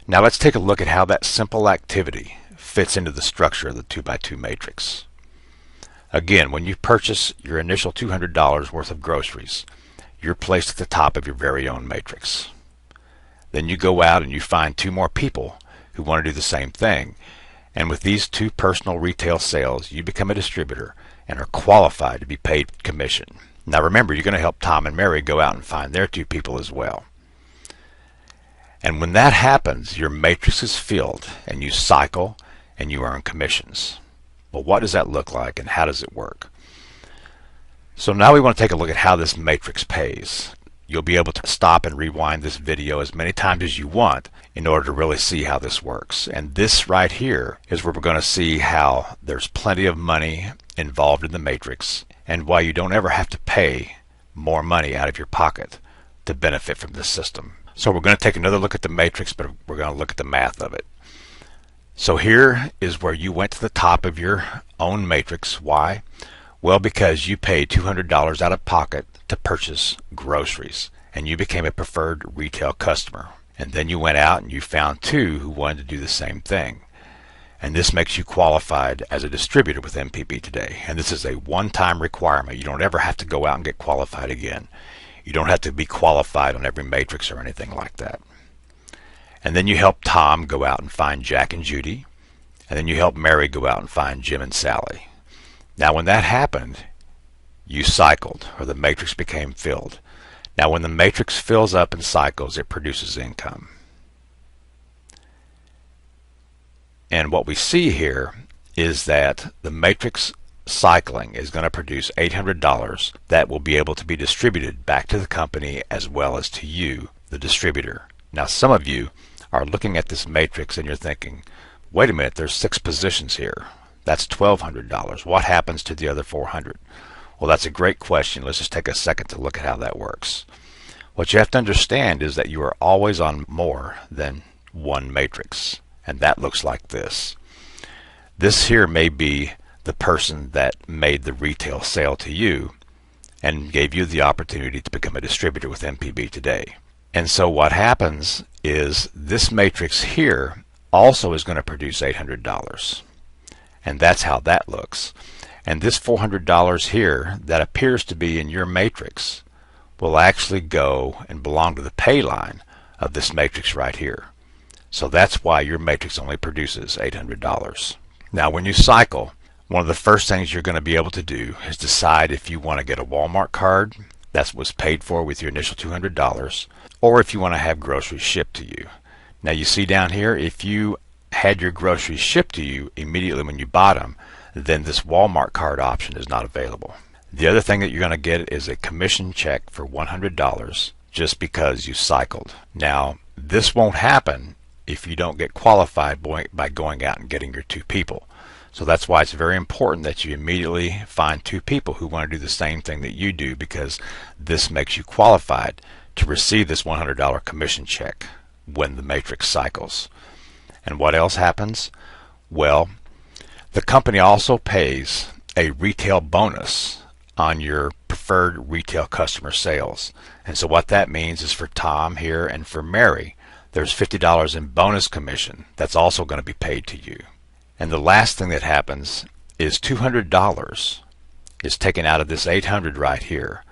Now let's take a look at how that simple activity fits into the structure of the 2x2 matrix. Again, when you purchase your initial $200 worth of groceries, you're placed at the top of your very own matrix. Then you go out and you find two more people who want to do the same thing. And with these two personal retail sales, you become a distributor and are qualified to be paid commission. Now remember, you're going to help Tom and Mary go out and find their two people as well. And when that happens, your matrix is filled and you cycle and you earn commissions. Well, what does that look like and how does it work? So now we want to take a look at how this matrix pays. You'll be able to stop and rewind this video as many times as you want in order to really see how this works. And this right here is where we're going to see how there's plenty of money involved in the matrix and why you don't ever have to pay more money out of your pocket to benefit from this system. So we're going to take another look at the matrix, but we're going to look at the math of it. So here is where you went to the top of your own matrix. Why? Well, because you paid $200 out of pocket to purchase groceries and you became a preferred retail customer. And then you went out and you found two who wanted to do the same thing. And this makes you qualified as a distributor with MPB today. And this is a one-time requirement. You don't ever have to go out and get qualified again. You don't have to be qualified on every matrix or anything like that. And then you help Tom go out and find Jack and Judy. And then you help Mary go out and find Jim and Sally. Now when that happened, you cycled, or the matrix became filled. Now when the matrix fills up and cycles, it produces income. And what we see here is that the matrix cycling is going to produce $800 that will be able to be distributed back to the company as well as to you, the distributor. Now some of you are looking at this matrix and you're thinking, wait a minute, there's 6 positions here. That's $1,200. What happens to the other $400? Well, that's a great question. Let's just take a second to look at how that works. What you have to understand is that you are always on more than one matrix, and that looks like this. This here may be the person that made the retail sale to you and gave you the opportunity to become a distributor with MPB today. And so what happens is this matrix here also is going to produce $800. And that's how that looks. And this $400 here that appears to be in your matrix will actually go and belong to the pay line of this matrix right here. So that's why your matrix only produces $800. Now when you cycle, one of the first things you're going to be able to do is decide if you want to get a Walmart card that was paid for with your initial $200, or if you want to have groceries shipped to you. Now you see down here, if you had your groceries shipped to you immediately when you bought them, then this Walmart card option is not available. The other thing that you're going to get is a commission check for $100 just because you cycled. Now this won't happen if you don't get qualified by going out and getting your two people. So that's why it's very important that you immediately find two people who want to do the same thing that you do, because this makes you qualified to receive this $100 commission check when the matrix cycles. And what else happens? Well, the company also pays a retail bonus on your preferred retail customer sales. And so what that means is for Tom here and for Mary, there's $50 in bonus commission that's also going to be paid to you. And the last thing that happens is $200 is taken out of this $800 right here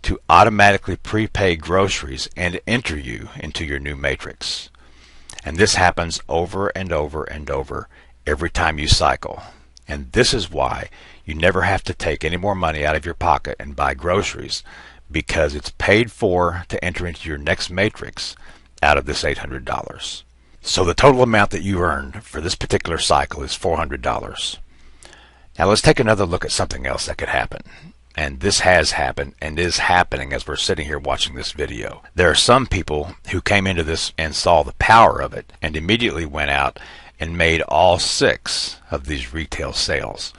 to automatically prepay groceries and enter you into your new matrix. And this happens over and over and over every time you cycle. And this is why you never have to take any more money out of your pocket and buy groceries, because it's paid for to enter into your next matrix out of this $800. So the total amount that you earned for this particular cycle is $400. Now let's take another look at something else that could happen. And this has happened and is happening as we're sitting here watching this video. There are some people who came into this and saw the power of it and immediately went out and made all 6 of these retail sales.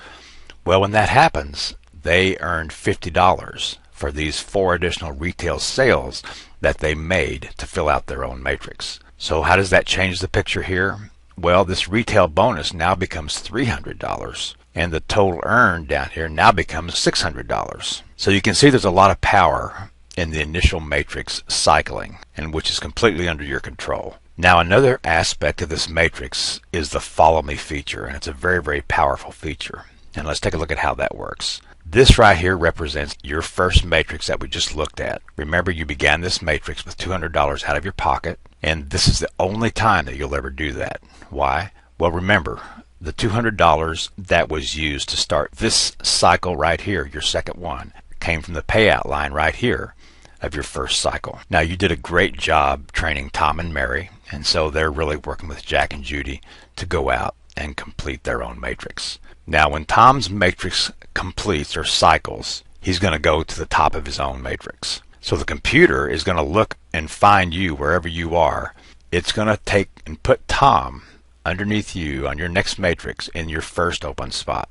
Well, when that happens, they earned $50 for these 4 additional retail sales that they made to fill out their own matrix. So how does that change the picture here? Well, this retail bonus now becomes $300, and the total earned down here now becomes $600. So you can see there's a lot of power in the initial matrix cycling, and which is completely under your control. Now another aspect of this matrix is the follow me feature, and it's a very, very powerful feature. And let's take a look at how that works. This right here represents your first matrix that we just looked at. Remember, you began this matrix with $200 out of your pocket, and this is the only time that you'll ever do that. Why? Well, remember, the $200 that was used to start this cycle right here, your second one, came from the payout line right here of your first cycle. Now, you did a great job training Tom and Mary, and so they're really working with Jack and Judy to go out and complete their own matrix. Now, when Tom's matrix completes or cycles, he's going to go to the top of his own matrix. So the computer is going to look and find you wherever you are. It's going to take and put Tom underneath you on your next matrix in your first open spot.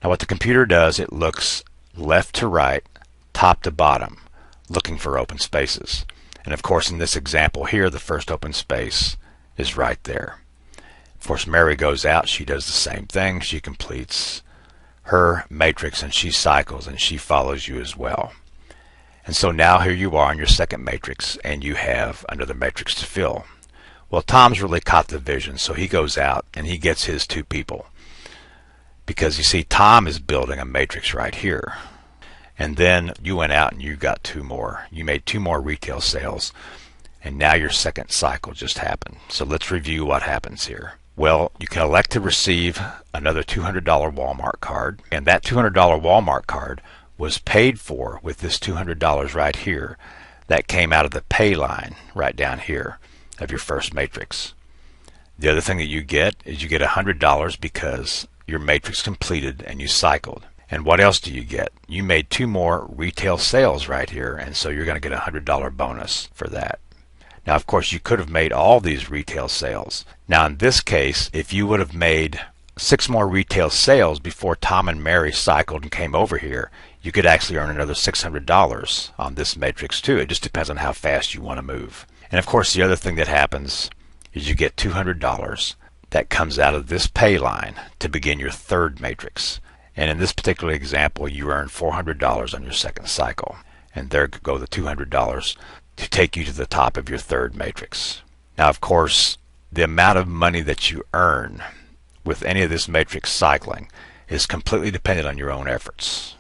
Now, what the computer does, it looks left to right, top to bottom, looking for open spaces. And of course, in this example here, the first open space is right there. Of course, Mary goes out, she does the same thing, she completes her matrix and she cycles and she follows you as well. And so now here you are on your second matrix and you have another matrix to fill. Well, Tom's really caught the vision, so he goes out and he gets his two people. Because you see, Tom is building a matrix right here. And then you went out and you got two more. You made two more retail sales. And now your second cycle just happened. So let's review what happens here. Well, you can elect to receive another $200 Walmart card. And that $200 Walmart card was paid for with this $200 right here that came out of the pay line right down here of your first matrix. The other thing that you get is you get $100 because your matrix completed and you cycled. And what else do you get? You made two more retail sales right here, and so you're going to get a $100 bonus for that. Now, of course, you could have made all these retail sales. Now, in this case, if you would have made 6 more retail sales before Tom and Mary cycled and came over here, you could actually earn another $600 on this matrix too. It just depends on how fast you want to move. And of course, the other thing that happens is you get $200 that comes out of this pay line to begin your third matrix. And in this particular example, you earn $400 on your second cycle. And there go the $200 to take you to the top of your third matrix. Now, of course, the amount of money that you earn with any of this matrix cycling is completely dependent on your own efforts.